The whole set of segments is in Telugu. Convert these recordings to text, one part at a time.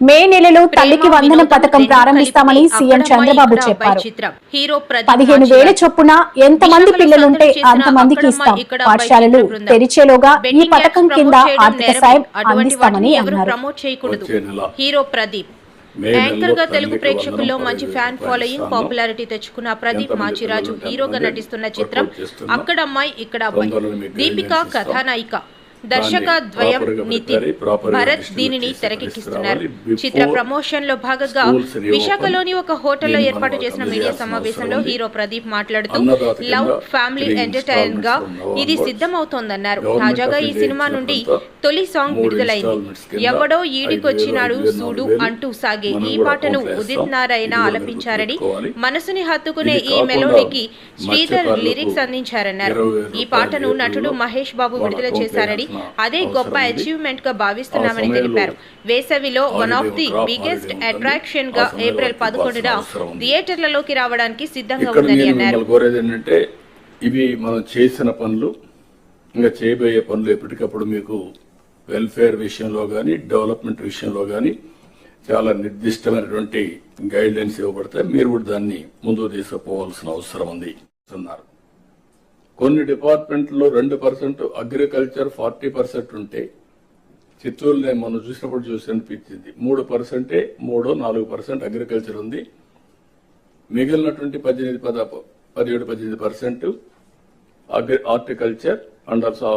మే నెలలో తల్లికి వందనం పథకం ప్రారంభిస్తామని సీఎం చంద్రబాబు చెప్పారు. 15,000 చొప్పున ఎంతమంది పిల్లలుంటే అంతమందికి ఇస్తాం. పాఠశాలలు తెరిచేలోగా ఈ పథకం కింద ఆర్థిక సాయం అందిస్తామని అన్నారు. హీరో ప్రదీప్ యాంకర్ గా తెలుగు ప్రేక్షకుల్లో మంచి ఫ్యాన్ ఫాలోయింగ్, పాపులారిటీ తెచ్చుకున్న ప్రదీప్ మాచిరాజు హీరోగా నటిస్తున్న చిత్రం అక్కడమ్మాయి ఇక్కడ అబ్బాయి. దీపిక కథానాయిక, దర్శక ద్వయం నితిన్ భరత్ దీనిని తెరకెక్కిస్తున్నారు. చిత్ర ప్రమోషన్ లో భాగంగా విశాఖలోని ఒక హోటల్లో ఏర్పాటు చేసిన మీడియా సమావేశంలో హీరో ప్రదీప్ మాట్లాడుతూ లవ్, ఫ్యామిలీ ఎంటర్టైన్ గా ఇది సిద్ధమవుతోందన్నారు. తాజాగా ఈ సినిమా నుండి తొలి సాంగ్ విడుదలైంది. ఎవడో ఈడికొచ్చినాడు సూడు అంటూ సాగే ఈ పాటను ఉదిత్ నారాయణ ఆలపించారని, మనసుని హత్తుకునే ఈ మెలోడీకి శ్రీధర్ లిరిక్స్ అందించారన్నారు. ఈ పాటను నటుడు మహేష్ బాబు విడుదల చేశారని, అదే గొప్ప అచీవ్మెంట్ గా భావిస్తున్నామని తెలిపారు. వేసవిలో one of the biggest attraction గా ఏప్రిల్ 11న థియేటర్లలోకి రావడానికి సిద్ధంగా ఉందని అన్నారు. ఇవి మనం చేసిన పనులు, ఇంకా చేయబోయే పనులు ఎప్పటికప్పుడు మీకు వెల్ఫేర్ విషయంలో గానీ, డెవలప్మెంట్ విషయంలో గానీ చాలా నిర్దిష్టమైనటువంటి గైడ్ లైన్స్ ఇవ్వబడతాయి. మీరు కూడా దాన్ని ముందుకు తీసుకుపోవాల్సిన అవసరం ఉంది అన్నారు. కొన్ని డిపార్ట్మెంట్లో 2% అగ్రికల్చర్, 40% ఉంటే చిత్తూరులో మనం చూసినప్పుడు అనిపించింది 3%, 3-4% అగ్రికల్చర్ ఉంది. మిగిలినటువంటి 17-18% horticulture and also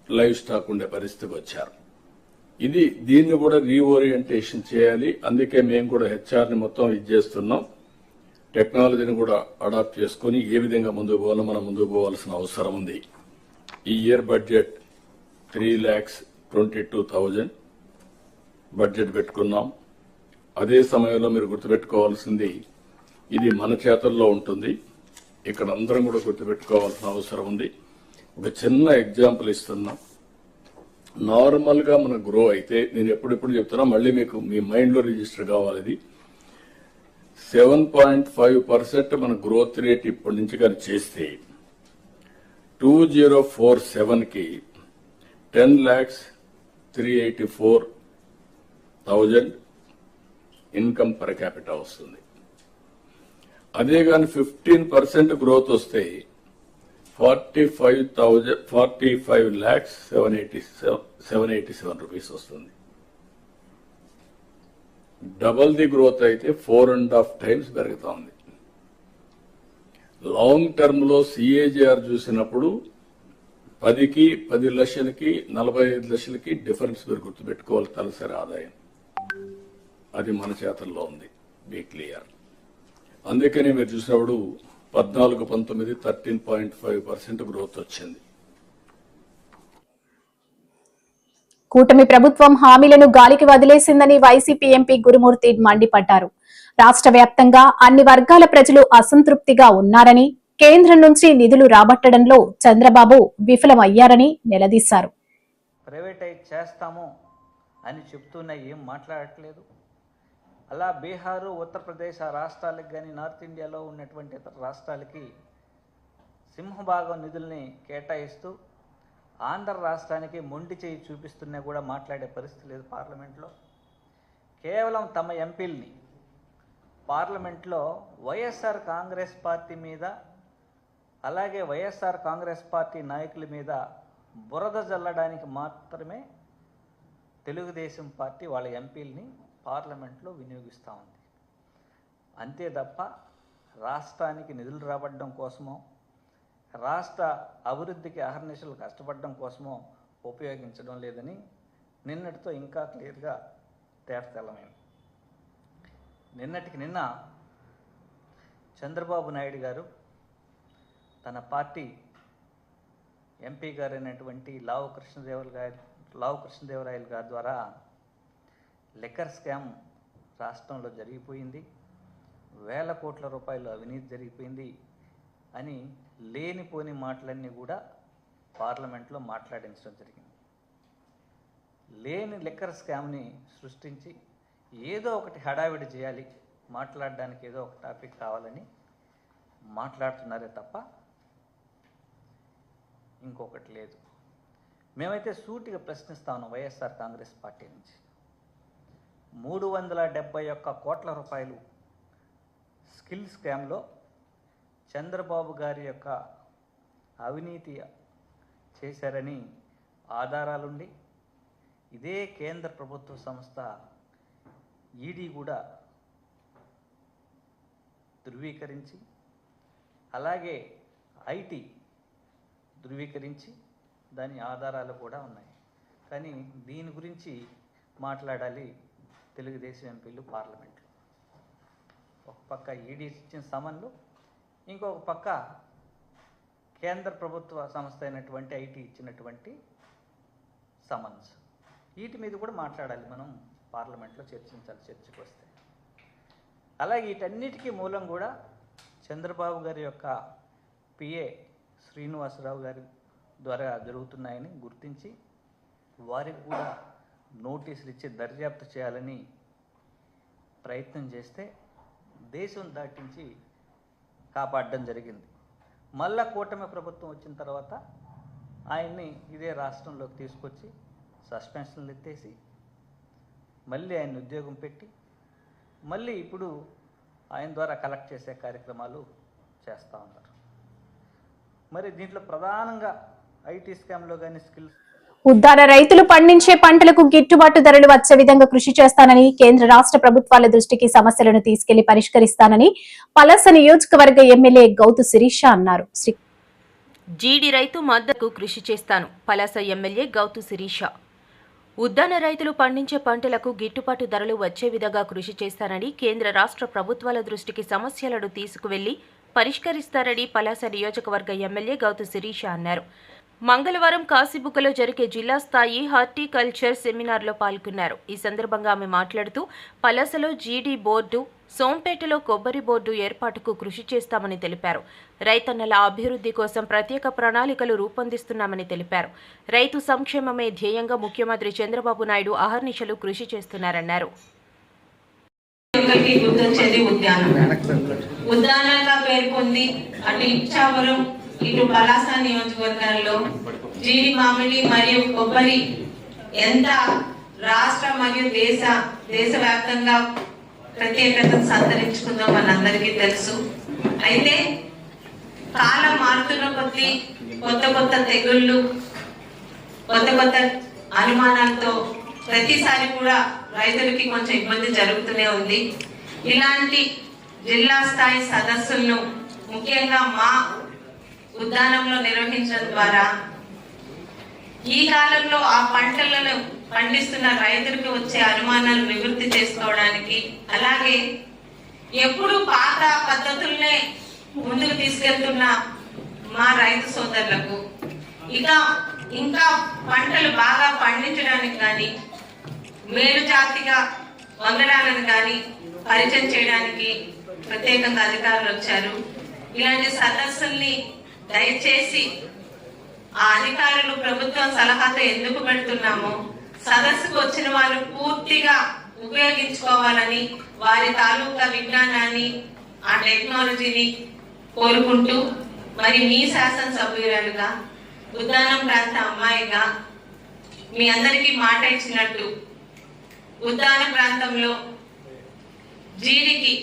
live stock ఉండే పరిస్థితికి వచ్చారు. దీన్ని కూడా రీఓరియంటేషన్ చేయాలి. అందుకే మేము కూడా హెచ్ఆర్ని మొత్తం చేస్తున్నాం. టెక్నాలజీని కూడా అడాప్ట్ చేసుకుని ఏ విధంగా ముందుకు పోవాలో మనం ముందుకు పోవాల్సిన అవసరం ఉంది. ఈ ఇయర్ బడ్జెట్ 3,22,000 బడ్జెట్ పెట్టుకున్నాం. అదే సమయంలో మీరు గుర్తుపెట్టుకోవాల్సింది, ఇది మన చేతుల్లో ఉంటుంది. ఇక్కడ అందరం కూడా గుర్తుపెట్టుకోవాల్సిన అవసరం ఉంది. ఒక చిన్న ఎగ్జాంపుల్ ఇస్తున్నాం. నార్మల్ గా మన గ్రో అయితే, నేను ఎప్పుడెప్పుడు చెప్తున్నా, మళ్ళీ మీకు మీ మైండ్ లో రిజిస్టర్ కావాలి. 7.5% మన గ్రోత్ రేట్ ఇప్పటి నుంచి కానీ చేస్తే 2047కి 10,384,000 ఇన్కమ్ పర్ క్యాపిటా వస్తుంది. అదే కానీ 15% గ్రోత్ వస్తే 45,787 రూపీస్ వస్తుంది. డబల్ ది గ్రోత్ అయితే 4.5 times పెరుగుతా ఉంది. లాంగ్ టర్మ్ లో సిఏజీఆర్ చూసినప్పుడు 10కి 10 లక్షలకి 45 లక్షలకి డిఫరెన్స్ మీరు గుర్తుపెట్టుకోవాలి. తలసరి ఆదాయం అది మన చేతుల్లో ఉంది. Be clear. అందుకని మీరు చూసినప్పుడు 14-19 13.5% గ్రోత్ వచ్చింది. కూటమి ప్రభుత్వం హామీలను గాలికి వదిలేసిందని వైసీపీ ఎంపీ గురుమూర్తి మండిపడ్డారు. రాష్ట్ర వ్యాప్తంగా అన్ని వర్గాల ప్రజలు అసంతృప్తిగా ఉన్నారని, కేంద్రం నుంచి నిధులు రాబట్టడంలో చంద్రబాబు విఫలమయ్యారని నిలదీశారు. ప్రైవేటైజ్ చేస్తాము అని చెప్తున్నా ఏం మాట్లాడట్లేదు. అలా బీహారు, ఉత్తరప్రదేశ్ ఆ రాష్ట్రాలకు కానీ, నార్త్ ఇండియాలో ఉన్నటువంటి ఇతర రాష్ట్రాలకి సింహభాగం నిధుల్ని కేటాయిస్తూ ఆంధ్ర రాష్ట్రానికి మొండి చేయి చూపిస్తున్నా కూడా మాట్లాడే పరిస్థితి లేదు. పార్లమెంట్లో కేవలం తమ ఎంపీల్ని పార్లమెంట్లో వైఎస్ఆర్ కాంగ్రెస్ పార్టీ మీద, అలాగే వైఎస్ఆర్ కాంగ్రెస్ పార్టీ నాయకుల మీద బురద జల్లడానికి మాత్రమే తెలుగుదేశం పార్టీ వాళ్ళ ఎంపీల్ని పార్లమెంట్లో వినియోగిస్తూ ఉంది. అంతే తప్ప రాష్ట్రానికి నిధులు రాబట్టడం కోసమో, రాష్ట్ర అభివృద్ధికి అహర్నిశలు కష్టపడడం కోసమో ఉపయోగించడం లేదని నిన్నటితో ఇంకా క్లియర్గా తేటతెల్లమైంది. నిన్నటికి నిన్న చంద్రబాబు నాయుడు గారు తన పార్టీ ఎంపీ గారైనటువంటి లావు కృష్ణదేవరాయలు గారి ద్వారా లిక్కర్ స్కామ్ రాష్ట్రంలో జరిగిపోయింది, వేల కోట్ల రూపాయలు అవినీతి జరిగిపోయింది అని లేనిపోని మాటలన్నీ కూడా పార్లమెంట్లో మాట్లాడించడం జరిగింది. లేని లిక్కర్ స్కామ్ని సృష్టించి ఏదో ఒకటి హడావిడి చేయాలి, మాట్లాడడానికి ఏదో ఒక టాపిక్ కావాలని మాట్లాడుతున్నారే తప్ప ఇంకొకటి లేదు. మేమైతే సూటిగా ప్రశ్నిస్తాను వైఎస్ఆర్ కాంగ్రెస్ పార్టీ నుంచి. 371 కోట్ల రూపాయలు స్కిల్ స్కామ్లో చంద్రబాబు గారి యొక్క అవినీతి చేశారని ఆధారాలుండి ఇదే కేంద్ర ప్రభుత్వ సంస్థ ఈడీ కూడా ధృవీకరించి, అలాగే ఐటీ ధృవీకరించి దాని ఆధారాలు కూడా ఉన్నాయి. కానీ దీని గురించి మాట్లాడాలి తెలుగుదేశం ఎంపీలు పార్లమెంట్లో. ఒక పక్క ఈడీ ఇచ్చిన సమన్లు, ఇంకొక పక్క కేంద్ర ప్రభుత్వ సంస్థ అయినటువంటి ఐటీ ఇచ్చినటువంటి సమన్స్. వీటి మీద కూడా మాట్లాడాలి, మనం పార్లమెంట్లో చర్చించాలి చర్చకు వస్తే. అలాగే వీటన్నిటికీ మూలం కూడా చంద్రబాబు గారి యొక్క పిఏ శ్రీనివాసరావు గారి ద్వారా జరుగుతున్నాయని గుర్తించి వారికి కూడా నోటీసులు ఇచ్చి దర్యాప్తు చేయాలని ప్రయత్నం చేస్తే దేశం దాటించి కాపాడడం జరిగింది. మళ్ళా కూటమి ప్రభుత్వం వచ్చిన తర్వాత ఆయన్ని ఇదే రాష్ట్రంలోకి తీసుకొచ్చి సస్పెన్షన్లు ఎత్తేసి మళ్ళీ ఆయన ఉద్యోగం పెట్టి మళ్ళీ ఇప్పుడు ఆయన ద్వారా కలెక్ట్ చేసే కార్యక్రమాలు చేస్తూ ఉన్నారు. మరి దీంట్లో ప్రధానంగా ఐటీ స్కామ్లో కానీ స్కిల్స్ ఉద్దాన రైతులు పండించే పంటలకు గిట్టుబాటు ధరలు వచ్చే విధంగా కృషి చేస్తానని, కేంద్ర రాష్ట్ర ప్రభుత్వాల దృష్టికి సమస్యలను తీసుకెళ్లి పరిష్కరిస్తానని పలాస నియోజకవర్గ ఎమ్మెల్యే గౌతు శిరీష అన్నారు. జీడి రైతు మద్దతుకు కృషి చేస్తాను. పలాస ఎమ్మెల్యే గౌతు శిరీష. ఉద్దాన రైతులు పండించే పంటలకు గిట్టుబాటు ధరలు వచ్చే విధంగా కృషి చేస్తానని, కేంద్ర రాష్ట్ర ప్రభుత్వాల దృష్టికి సమస్యలను తీసుకువెళ్లి పరిష్కరిస్తారని పలాస నియోజకవర్గ ఎమ్మెల్యే గౌతు శిరీష అన్నారు. మంగళవారం కాశీబుగ్గలో జరిగే జిల్లా స్థాయి హార్టికల్చర్ సెమినార్లో పాల్గొన్నారు. ఈ సందర్భంగా ఆమె మాట్లాడుతూ పలాసలో జీడీ బోర్డు, సోంపేటలో కొబ్బరి బోర్డు ఏర్పాటుకు కృషి చేస్తామని తెలిపారు. రైతన్నల అభివృద్ధి కోసం ప్రత్యేక ప్రణాళికలు రూపొందిస్తున్నామని తెలిపారు. రైతు సంక్షేమమే ధ్యేయంగా ముఖ్యమంత్రి చంద్రబాబు నాయుడు అహర్నిశలు కృషి చేస్తున్నారన్నారు. ఉద్యానంగా పేర్కొంది. అటు ఇచ్చాపురం, ఇటు పలాస నియోజకవర్గాల్లో జీడి, మామిడి మరియు కొబ్బరి ఎంత రాష్ట్ర మరియు దేశవ్యాప్తంగా ప్రత్యేకతను సంతరించుకుందో మనందరికీ తెలుసు. అయితే కాలం మారుతున్న కొద్దీ కొత్త తెగుళ్ళు, కొత్త అనుమానాలతో ప్రతిసారి కూడా రైతులకి కొంచెం ఇబ్బంది జరుగుతూనే ఉంది. ఇలాంటి జిల్లా స్థాయి సదస్సులను ముఖ్యంగా మా ఉద్యానంలో నిర్వహించడం ద్వారా ఈ కాలంలో ఆ పంటలను పండిస్తున్న రైతులకు వచ్చే అనుమానాలు నివృత్తి చేసుకోవడానికి, అలాగే ఎప్పుడు పాత పద్ధతుల్నే ముందుకు తీసుకెళ్తున్న మా రైతు సోదరులకు ఇంకా పంటలు బాగా పండించడానికి కానీ, మేలు జాతిగా వంగడాలను కానీ పరిచయం చేయడానికి ప్రత్యేకంగా అధికారులు వచ్చారు. ఇలాంటి సదస్సుల్ని దయచేసి ఆ అధికారులు ప్రభుత్వం సలహాతో ఎందుకు పెడుతున్నామో సదస్సుకు వచ్చిన వాళ్ళు పూర్తిగా ఉపయోగించుకోవాలని, వారి తాలూకా విజ్ఞానాన్ని, ఆ టెక్నాలజీని కోరుకుంటూ, మరి మీ శాసనసభ్యురాలుగా, ఉద్దానం ప్రాంత అమ్మాయిగా మీ అందరికీ మాట ఇచ్చినట్టు ఉద్దాన ప్రాంతంలో జీడికి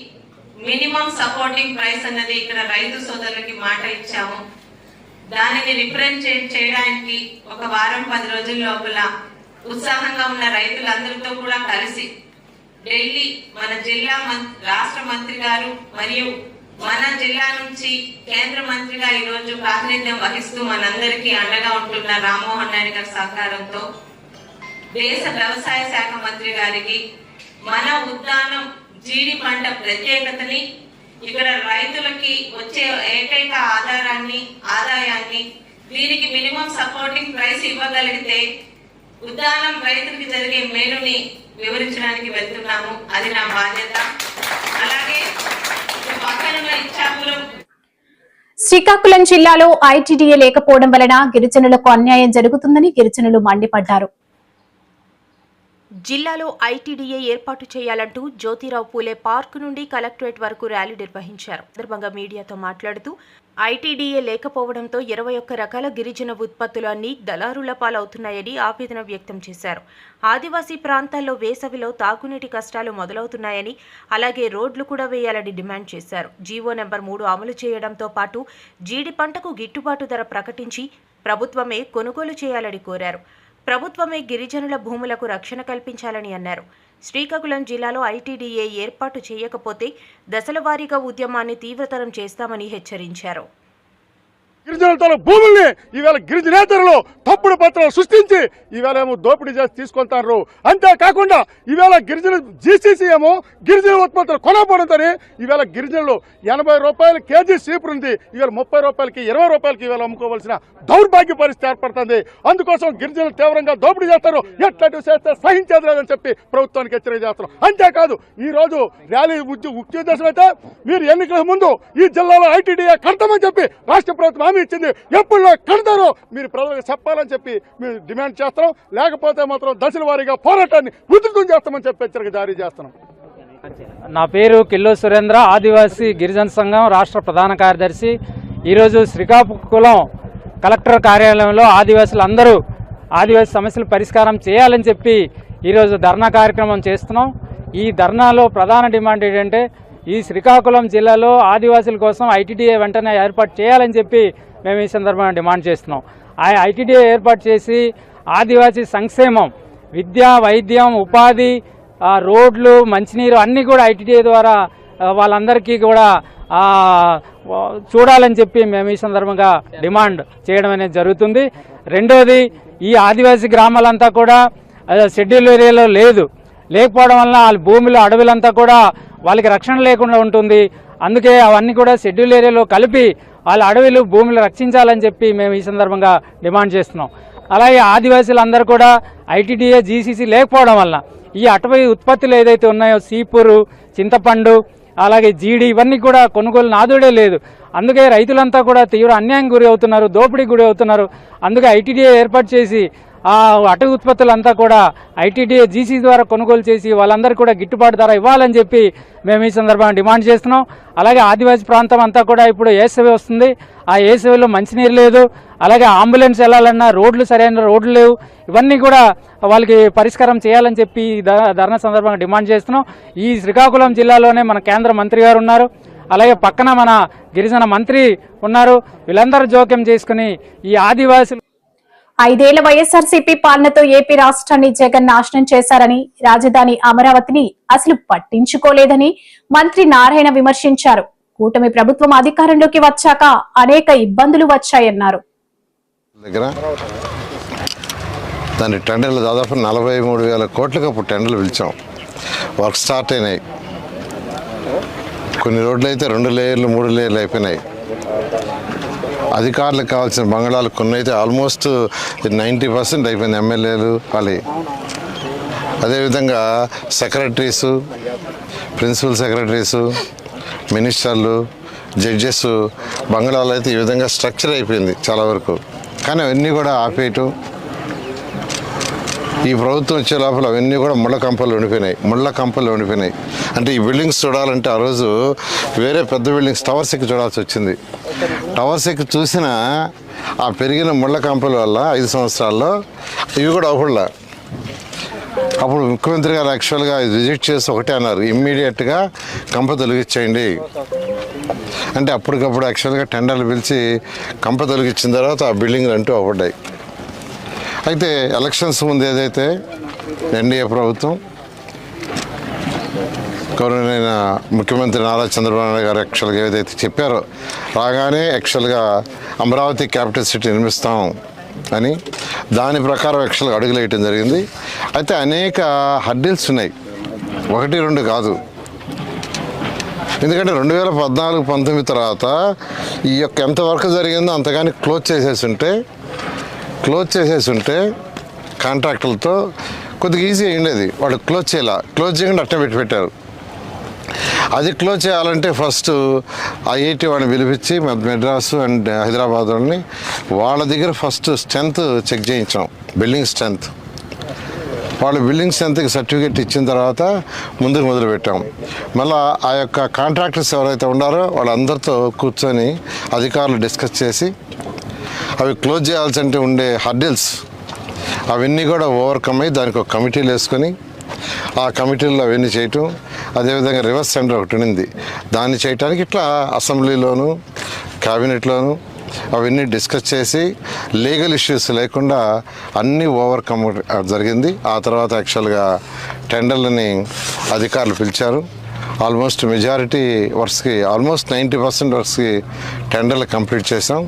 మినిమం సపోర్టింగ్ ప్రైస్ అన్నది ఇక్కడ రైతు సోదరులకి మాట ఇచ్చాము. దానిని రిప్రజెంట్ చేయడానికి ఒక వారం 10 రోజుల లోపల ఉత్సాహంగా ఉన్న రైతులందరితో కూడా కలిసి ఢిల్లీ మన జిల్లా రాష్ట్ర మంత్రి గారు మరియు మన జిల్లా నుంచి కేంద్ర మంత్రిగా ఈ రోజు ప్రాతినిధ్యం వహిస్తూ మనందరికీ అండగా ఉంటున్న రామ్మోహన్ నాయుడు గారి సహకారంతో దేశ వ్యవసాయ శాఖ మంత్రి గారికి మన ఉద్యానం జీడి పంట ప్రత్యేకతని, ఇక్కడ రైతులకి వచ్చే ఏకైక ఆదాయాన్ని దీనికి మినిమం సపోర్టింగ్ ప్రైస్ ఇవ్వగలిగితే ఉద్యానం రైతులకి జరిగే మేలుని వివరించడానికి వెళ్తున్నాము. అది నా బాధ్యత. అలాగే పక్కనున్న ఇచ్చాపురం. శ్రీకాకుళం జిల్లాలో ఐటీడీఏ లేకపోవడం వలన గిరిజనులకు అన్యాయం జరుగుతుందని గిరిజనులు మండిపడ్డారు. జిల్లాలో ఐటీడీఏ ఏర్పాటు చేయాలంటూ జ్యోతిరావు పూలే పార్క్ నుండి కలెక్టరేట్ వరకు ర్యాలీ నిర్వహించారు. సందర్భంగా మీడియాతో మాట్లాడుతూ ఐటీడీఏ లేకపోవడంతో 21 రకాల గిరిజన ఉత్పత్తులు అన్ని దళారుల పాలవుతున్నాయని ఆవేదన వ్యక్తం చేశారు. ఆదివాసీ ప్రాంతాల్లో వేసవిలో తాగునీటి కష్టాలు మొదలవుతున్నాయని, అలాగే రోడ్లు కూడా వేయాలని డిమాండ్ చేశారు. జీవో నెంబర్ 3 అమలు చేయడంతో పాటు జీడి పంటకు గిట్టుబాటు ధర ప్రకటించి ప్రభుత్వమే కొనుగోలు చేయాలని కోరారు. ప్రభుత్వమే గిరిజనుల భూములకు రక్షణ కల్పించాలని అన్నారు. శ్రీకాకుళం జిల్లాలో ఐటీడీఏ ఏర్పాటు చేయకపోతే దశల వారీగా ఉద్యమాన్ని తీవ్రతరం చేస్తామని హెచ్చరించారు. గిరిజనుల తన భూముల్ని ఈవేళ గిరిజనేతరులు తప్పుడు పత్రాలు సృష్టించి ఈవేళ ఏమో దోపిడీ చేసి తీసుకుంటారు. అంతేకాకుండా ఈవేళ గిరిజన జీసీసీ ఏమో గిరిజన ఉత్పత్తులు కొనకపోవడంతో ఈవేళ గిరిజనులు 80 రూపాయలు కేజీ సీపురు ఉంది, ఈవేళ 30 రూపాయలకి 20 రూపాయలకి ఈవేళ అమ్ముకోవాల్సిన దౌర్భాగ్య పరిస్థితి ఏర్పడుతుంది. అందుకోసం గిరిజనులు తీవ్రంగా దోపిడీ చేస్తారు. ఎట్లాంటివి చేస్తే సహించేది లేదని చెప్పి ప్రభుత్వానికి హెచ్చరిక చేస్తారు. అంతేకాదు ఈ రోజు ర్యాలీ ఉద్దేశం అయితే మీరు ఎన్నికల ముందు ఈ జిల్లాలో ఐటీడీఏ కడతామని చెప్పి రాష్ట్ర ప్రభుత్వం ఇచ్చింది. ఎప్పుడు కడతారో మీరు ప్రజలకు చెప్పాలని చెప్పి మేము డిమాండ్ చేస్తాం. లేకపోతే మాత్రం దశల వారీగా పోరాటాన్ని ఉధృతం చేస్తామని చెప్పి హెచ్చరిక జారీ చేస్తున్నాం. నా పేరు కిల్లో సురేంద్ర, ఆదివాసీ గిరిజన సంఘం రాష్ట్ర ప్రధాన కార్యదర్శి. ఈరోజు శ్రీకాకుళం కలెక్టర్ కార్యాలయంలో ఆదివాసులందరూ ఆదివాసీ సమస్యలు పరిష్కారం చేయాలని చెప్పి ఈరోజు ధర్నా కార్యక్రమం చేస్తున్నాం. ఈ ధర్నాలో ప్రధాన డిమాండ్ ఏంటంటే ఈ శ్రీకాకుళం జిల్లాలో ఆదివాసుల కోసం ఐటీడీఏ వెంటనే ఏర్పాటు చేయాలని చెప్పి మేము ఈ సందర్భంగా డిమాండ్ చేస్తున్నాం. ఆ ఐటీడీఏ ఏర్పాటు చేసి ఆదివాసీ సంక్షేమం, విద్య, వైద్యం, ఉపాధి, రోడ్లు, మంచినీరు అన్నీ కూడా ఐటీడీఏ ద్వారా వాళ్ళందరికీ కూడా చూడాలని చెప్పి మేము ఈ సందర్భంగా డిమాండ్ చేయడం అనేది జరుగుతుంది. రెండోది, ఈ ఆదివాసీ గ్రామాలంతా కూడా షెడ్యూల్ ఏరియాలో లేకపోవడం వలన వాళ్ళ భూములు, అడవులంతా కూడా వాళ్ళకి రక్షణ లేకుండా ఉంటుంది. అందుకే అవన్నీ కూడా షెడ్యూల్ ఏరియాలో కలిపి వాళ్ళ అడవులు, భూములు రక్షించాలని చెప్పి మేము ఈ సందర్భంగా డిమాండ్ చేస్తున్నాం. అలాగే ఆదివాసీలందరూ కూడా ఐటీడీఏ, జీసీసీ లేకపోవడం వల్ల ఈ అటవీ ఉత్పత్తులు ఏదైతే ఉన్నాయో సీపురు, చింతపండు, అలాగే జీడి ఇవన్నీ కూడా కొనుగోలు నాదుడే లేదు. అందుకే రైతులంతా కూడా తీవ్ర అన్యాయం గురి అవుతున్నారు, దోపిడీకి గురి అవుతున్నారు. అందుకే ఐటీడీఏ ఏర్పాటు చేసి ఆ అటవీ ఉత్పత్తులంతా కూడా ఐటీడీఏ, జీసీ ద్వారా కొనుగోలు చేసి వాళ్ళందరికీ కూడా గిట్టుబాటు ధర ఇవ్వాలని చెప్పి మేము ఈ సందర్భంగా డిమాండ్ చేస్తున్నాం. అలాగే ఆదివాసీ ప్రాంతం అంతా కూడా ఇప్పుడు ఏసవి వస్తుంది. ఆ ఏసవిలో మంచినీరు లేదు, అలాగే అంబులెన్స్ వెళ్ళాలన్నా సరైన రోడ్లు లేవు. ఇవన్నీ కూడా వాళ్ళకి పరిష్కారం చేయాలని చెప్పి ధర్నా సందర్భంగా డిమాండ్ చేస్తున్నాం. ఈ శ్రీకాకుళం జిల్లాలోనే మన కేంద్ర మంత్రి గారు ఉన్నారు, అలాగే పక్కన మన గిరిజన మంత్రి ఉన్నారు. వీళ్ళందరూ జోక్యం చేసుకుని ఈ ఆదివాసులు 5 ఏళ్ల వైఎస్ఆర్సీపీ పాలనతో ఏపీ రాష్ట్రాన్ని జగన్ నాశనం చేశారని, రాజధాని అమరావతిని అసలు పట్టించుకోలేదని మంత్రి నారాయణ విమర్శించారు. కూటమి ప్రభుత్వం అధికారంలోకి వచ్చాక అనేక ఇబ్బందులు వచ్చాయన్నారు. దాని టెండర్లు దాదాపు 43,000 కోట్లకు అప్పుడు టెండర్లు పిలిచాం. వర్క్ స్టార్ట్ అయినాయి. కొన్ని రోడ్లు అయితే 2 లేయర్లు 3 లేయర్లు అయిపోయినాయి. అధికారులకు కావాల్సిన బంగాళాలు కొన్ని అయితే ఆల్మోస్ట్ 90% అయిపోయింది. ఎమ్మెల్యేలు వాళ్ళు, అదేవిధంగా సెక్రటరీసు, ప్రిన్సిపల్ సెక్రటరీసు, మినిస్టర్లు, జడ్జెస్ బంగాళాలు అయితే ఈ విధంగా స్ట్రక్చర్ అయిపోయింది చాలా వరకు. కానీ అవన్నీ కూడా ఆపేయటం, ఈ ప్రభుత్వం వచ్చే లోపల అవన్నీ కూడా ముళ్ళ కంపలు ఉండిపోయినాయి. అంటే ఈ బిల్డింగ్స్ చూడాలంటే ఆ రోజు వేరే పెద్ద బిల్డింగ్స్ టవర్స్ ఎక్కి చూడాల్సి వచ్చింది. టవర్స్ ఎక్కి చూసిన ఆ పెరిగిన ముళ్ళ కంపల వల్ల 5 సంవత్సరాల్లో ఇవి కూడా అవ్వకుండా. అప్పుడు ముఖ్యమంత్రి గారు యాక్చువల్గా విజిట్ చేసి ఒకటే అన్నారు, ఇమ్మీడియట్గా కంప తొలగించేయండి అంటే అప్పటికప్పుడు యాక్చువల్గా టెండర్లు పిలిచి కంప తొలగించిన తర్వాత ఆ బిల్డింగ్లు అంటూ అవ్వడ్డాయి. అయితే ఎలక్షన్స్ ముందు ఏదైతే ఎన్డీఏ ప్రభుత్వం గౌరవనీయ ముఖ్యమంత్రి నారా చంద్రబాబు నాయుడు గారు యాక్చువల్గా ఏదైతే చెప్పారో రాగానే యాక్చువల్గా అమరావతి క్యాపిటల్ సిటీ నిర్మిస్తాం అని దాని ప్రకారం యాక్చువల్గా అడుగులు వేయటం జరిగింది. అయితే అనేక హర్డిల్స్ ఉన్నాయి, 1-2 కాదు. ఎందుకంటే 2014-19 తర్వాత ఈ యొక్క ఎంత వర్క్ జరిగిందో అంతగాని క్లోజ్ చేసేసి ఉంటే కాంట్రాక్టులతో కొద్దిగా ఈజీ అయ్యిండేది. వాళ్ళు క్లోజ్ చేయకుండా అట్టే పెట్టారు. అది క్లోజ్ చేయాలంటే ఫస్ట్ ఐఐటి వాళ్ళని పిలిపించి మెడ్రాసు అండ్ హైదరాబాద్ వాళ్ళని వాళ్ళ దగ్గర ఫస్ట్ స్ట్రెంత్ చెక్ చేయించాం, బిల్డింగ్ స్ట్రెంత్. వాళ్ళు బిల్డింగ్స్ ఎంతకి సర్టిఫికేట్ ఇచ్చిన తర్వాత ముందుకు మొదలుపెట్టాం. మళ్ళీ ఆ యొక్క కాంట్రాక్టర్స్ ఎవరైతే ఉన్నారో వాళ్ళందరితో కూర్చొని అధికారులు డిస్కస్ చేసి అవి క్లోజ్ చేయాల్సి ఉండే హర్డిల్స్ అవన్నీ కూడా ఓవర్కమ్ అయ్యి దానికి ఒక కమిటీలు వేసుకొని ఆ కమిటీల్లో అవన్నీ చేయటం, అదేవిధంగా రివర్స్ టెండర్ ఒకటి ఉంది దాన్ని చేయటానికి ఇట్లా అసెంబ్లీలోను క్యాబినెట్లోను అవన్నీ డిస్కస్ చేసి లీగల్ ఇష్యూస్ లేకుండా అన్నీ ఓవర్కమ్ జరిగింది. ఆ తర్వాత యాక్చువల్గా టెండర్లని అధికారులు పిలిచారు. ఆల్మోస్ట్ మెజారిటీ వర్క్స్కి ఆల్మోస్ట్ 90% వర్క్స్కి టెండర్లు కంప్లీట్ చేసాం.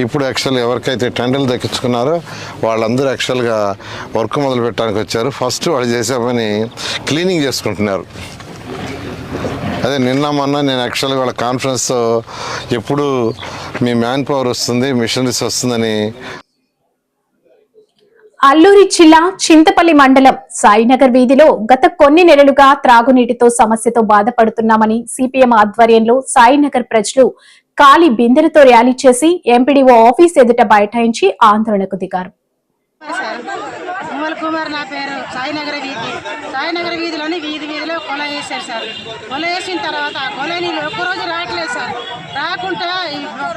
ఇప్పుడు యాక్చువల్గా ఎవరికైతే టెండర్లు దక్కించుకున్నారో వాళ్ళందరూ యాక్చువల్గా వర్క్ మొదలు పెట్టడానికి వచ్చారు. ఫస్ట్ వాళ్ళు చేసామని క్లీనింగ్ చేసుకుంటున్నారు. అదే నిన్న మొన్న నేను యాక్చువల్గా వాళ్ళ కాన్ఫరెన్స్తో ఎప్పుడు మీ మ్యాన్ పవర్ వస్తుంది, మిషనరీస్ వస్తుందని. అల్లూరి జిల్లా చింతపల్లి మండలం సాయినగర్ వీధిలో గత కొన్ని నెలలుగా త్రాగునీటితో సమస్యతో బాధపడుతున్నామని సిపిఎం ఆధ్వర్యంలో సాయినగర్ ప్రజలు ఖాళీ బిందెలతో ర్యాలీ చేసి ఎంపీడీఓ ఆఫీస్ ఎదుట బైఠాయించి ఆందోళనకు దిగారు. మోహల్ కుమార్ నా పేరు. సాయినగర్ వీధిలోని వీధిలో కొల వేసారు సార్. కొల వేసిన తర్వాత ఆ కొల నీళ్ళు ఒక్కరోజు రావట్లేదు సార్. రాకుండా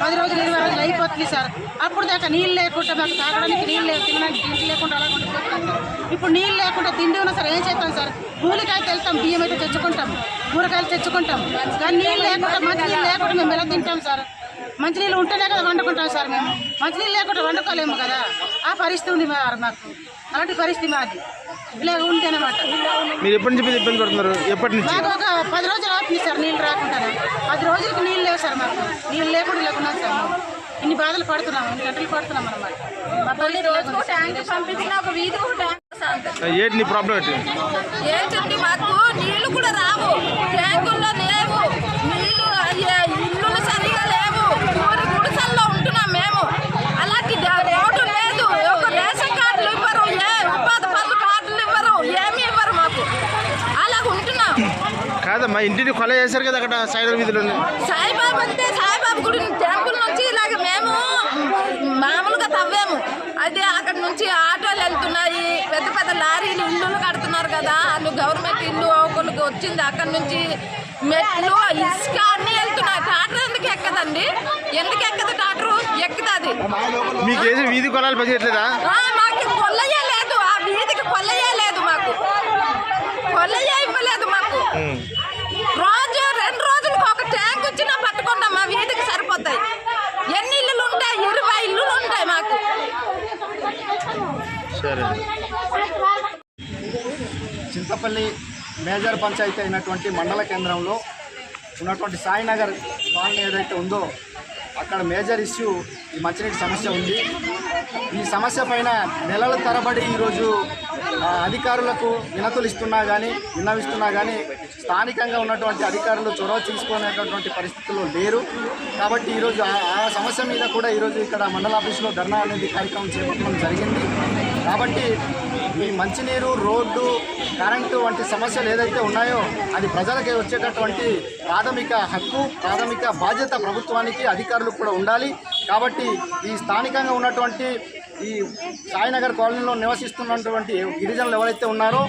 10 రోజులు 20 రోజులు అయిపోతుంది సార్. అప్పుడు దాకా నీళ్ళు లేకుండా మాకు తాగడానికి నీళ్ళు లేవు, తినడానికి తిండి లేకుండా అలా ఉండిపోతున్నాం సార్. ఇప్పుడు నీళ్ళు లేకుండా తిండి ఉన్నా సార్ ఏం చేస్తాం సార్? కూలికాయలు వెళ్తాం, బియ్యం అయితే తెచ్చుకుంటాం, కూరగాయలు తెచ్చుకుంటాం, కానీ నీళ్ళు లేకుండా మంచినీళ్ళు లేకుండా మేము ఎలా తింటాం సార్? మంచినీళ్ళు ఉంటేనే కదా వండుకుంటాం సార్. మేము మంచినీళ్ళు లేకుండా వండుకోలేము కదా. ఆ పరిస్థితి ఉంది మాకు. అలాంటి పరిస్థితి మాది ఇలా ఉంటేనమాట. మీరు ఎప్పటి నుంచి ఇబ్బంది పడుతున్నారు? ఎప్పటి నుంచి? మాకు ఒక 10 రోజులు అవుతుంది సార్ నీళ్ళు రాకుండా. 10 రోజులకు నీళ్ళు లేవు సార్. మాకు నీళ్ళు లేకున్నాం సార్. మేము ఇన్ని బాధలు పడుతున్నాం, ఇన్ని గంటలు పడుతున్నాం అన్నమాట. ఏంటి నీ ప్రాబ్లం? ఏంటండి మాకు నీళ్లు కూడా రావు, ట్యాంకుల్లో లేవు, నీళ్లు ఇల్లు సరిగా లేవు, గుడిసెల్లో ఉంటున్నాం మేము. అలాంటి రోడ్డు లేదు, ఒక రేషన్ కార్డులు ఇవ్వరు, ఉపాధి పనులు కార్డులు ఇవ్వరు, ఏమి ఇవ్వరు మాకు. అలాగ ఉంటున్నాం. కాదమ్మా, ఇంటిని కొల చేశారు కదా అక్కడ సాయినగర్ వీధిలో. సాయిబాబా అంటే సాయిబాబా గుడి టెంపుల్ నుంచి ఇలాగ మేము మామూలుగా తవ్వాము. అదే అక్కడ నుంచి ఆటోలు వెళ్తున్నాయి, పెద్ద పెద్ద లారీలు ఇల్లులు కడుతున్నారు కదా, వాళ్ళు గవర్నమెంట్ ఇల్లు ఒకరికి వచ్చింది. అక్కడ నుంచి మెట్లు ఇసుక అన్ని వెళ్తున్నాయి. టాటర్ ఎందుకు ఎక్కదండి? ఎందుకు ఎక్కదు టాటరు? ఎక్కుతుంది. మీకు వీధి కొలాలు పనిచేయట్లేదా? మాకు కొల్లయ్యే లేదు, ఆ వీధికి కొల్లయ్యే లేదు, మాకు కొల్లయ్యే ఇవ్వలేదు. మాకు రోజు 2 రోజులకు ఒక ట్యాంక్ వచ్చినా పట్టుకుంటాం, మా వీధికి సరిపోతాయి. ఎన్ని ఇల్లులు ఉంటాయి? 20 ఇల్లులు ఉంటాయి మాకు. చింతపల్లి మేజర్ పంచాయతీ అయినటువంటి మండల కేంద్రంలో ఉన్నటువంటి సాయినగర్ కాలనీ ఏదైతే ఉందో అక్కడ మేజర్ ఇష్యూ ఈ మంచినీటి సమస్య ఉంది. ఈ సమస్య పైన నెలల తరబడి ఈరోజు అధికారులకు వినతులు విన్నవిస్తున్నా కానీ స్థానికంగా ఉన్నటువంటి అధికారులు చొరవ తీసుకునేటటువంటి పరిస్థితుల్లో లేరు. కాబట్టి ఈరోజు ఆ సమస్య మీద కూడా ఈరోజు ఇక్కడ మండల ఆఫీసులో ధర్నా అనేది కార్యక్రమం చేపట్టడం జరిగింది. కాబట్టి ఈ మంచినీరు, రోడ్డు, కరెంటు వంటి సమస్యలు ఏదైతే ఉన్నాయో అది ప్రజలకి వచ్చేటటువంటి ప్రాథమిక హక్కు, ప్రాథమిక బాధ్యత ప్రభుత్వానికి, అధికారులకు కూడా ఉండాలి. కాబట్టి ఈ స్థానికంగా ఉన్నటువంటి ఈ సాయినగర్ కాలనీలో నివసిస్తున్నటువంటి గిరిజనులు ఎవరైతే ఉన్నారో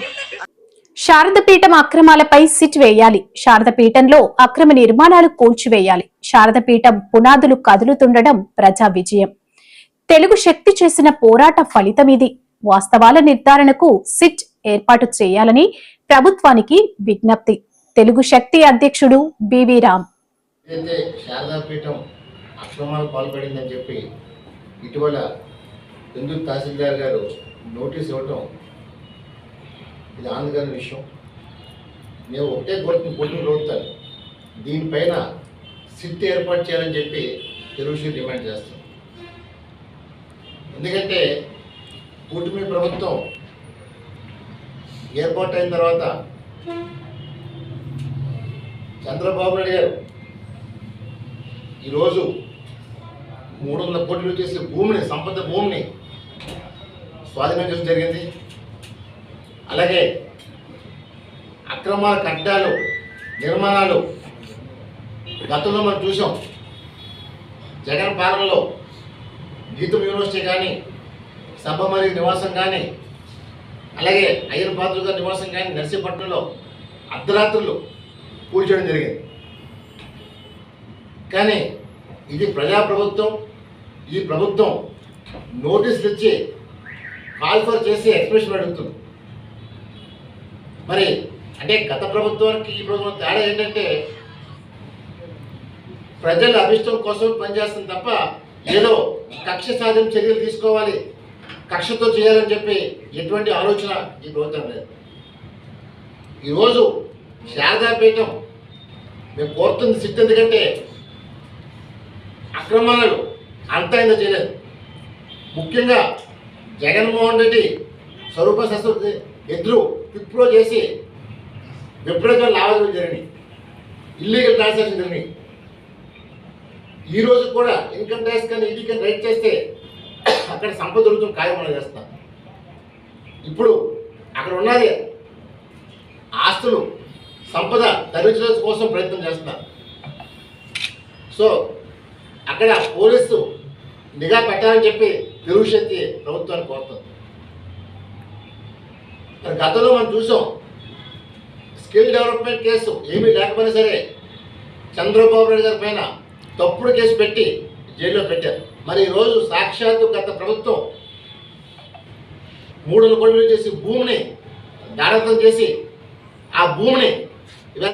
శారదపీఠం అక్రమాలపై సిట్ వేయాలి. శారదపీఠంలో అక్రమ నిర్మాణాలు కూల్చివేయాలి. శారదపీఠం పునాదులు కదులుతుండడం ప్రజా విజయం. తెలుగు శక్తి చేసిన పోరాట ఫలితం ఇది. వాస్తవాల నిర్ధారణకు సిట్ ఏర్పాటు చేయాలని ప్రభుత్వానికి విజ్ఞప్తి. తెలుగు శక్తి అధ్యక్షుడు బివి రామ్. శారదాపీఠం అక్రమాలు పాల్పడిందని చెప్పి ఇటీవల హిందూ తహసీల్దార్ గారు నోటీస్ ఇవ్వటం ఇది ఆనందకరమైన విషయం. నేను ఒకటే కోరుతాను, దీనిపైన సిట్ ఏర్పాటు చేయాలని చెప్పి తెలుగు డిమాండ్ చేస్తాం. ఎందుకంటే కూటమి ప్రభుత్వం ఏర్పాటు అయిన తర్వాత చంద్రబాబు నాయుడు గారు ఈరోజు 300 కోట్లు చేసే సంపద భూమిని స్వాధీనం చేయడం జరిగింది. అలాగే అక్రమాల కట్టాలు, నిర్మాణాలు గతంలో మనం చూసాం. జగన్ పాలనలో గీతం యూనివర్సిటీ కానీ, సభమరి నివాసం కానీ, అలాగే అయ్యర్ పాత్రుడు గారి నివాసం కానీ నర్సీపట్నంలో అర్ధరాత్రులు కూల్చేయడం జరిగింది. కానీ ఇది ప్రజాప్రభుత్వం. ఈ ప్రభుత్వం నోటీసులు ఇచ్చి కాల్ఫర్ చేసి ఎక్స్ప్రెషన్ అడుగుతుంది. మరి అంటే గత ప్రభుత్వానికి ఈ ప్రభుత్వం తేడా ఏంటంటే ప్రజల అభిష్టం కోసం పనిచేస్తుంది తప్ప ఏదో కక్ష సాధన చర్యలు తీసుకోవాలి, కక్షతో చేయాలని చెప్పి ఎటువంటి ఆలోచన ఈ ప్రభుత్వం లేదు. ఈరోజు శారదాపీఠం మేము కోరుతుంది సిట్ ఎందుకంటే అక్రమాలు అంతా ఇంత చేయలేదు. ముఖ్యంగా జగన్మోహన్ రెడ్డి స్వరూప శస్త్ర ఎదురు విప్రో చేసి విపరీతమైన లావాదేవీలు జరిగినాయి, ఇల్లీగల్ ట్రాన్సాక్షన్ జరిగినాయి. ఈరోజు కూడా ఇన్కమ్ ట్యాక్స్ కానీ ఈడీ కానీ రైట్ చేస్తే అక్కడ సంపద దొరుకుతుంది ఖాయమని చేస్తాం. ఇప్పుడు అక్కడ ఉన్నది ఆస్తులు సంపద తరలించడం కోసం ప్రయత్నం చేస్తున్నారు. సో అక్కడ పోలీసు నిఘా పెట్టాలని చెప్పి తెలుగుశక్తి ప్రభుత్వాన్ని కోరుతుంది. గతంలో మనం చూసాం స్కిల్ డెవలప్మెంట్ కేసు ఏమీ లేకపోయినా సరే చంద్రబాబు నాయుడు గారి పైన తప్పుడు కేసు పెట్టి జైల్లో పెట్టారు. మరి ఈరోజు సాక్షాత్తు గత ప్రభుత్వం 300 కోట్లు చేసి భూమిని దారాదత్తం చేసి ఆ భూమిని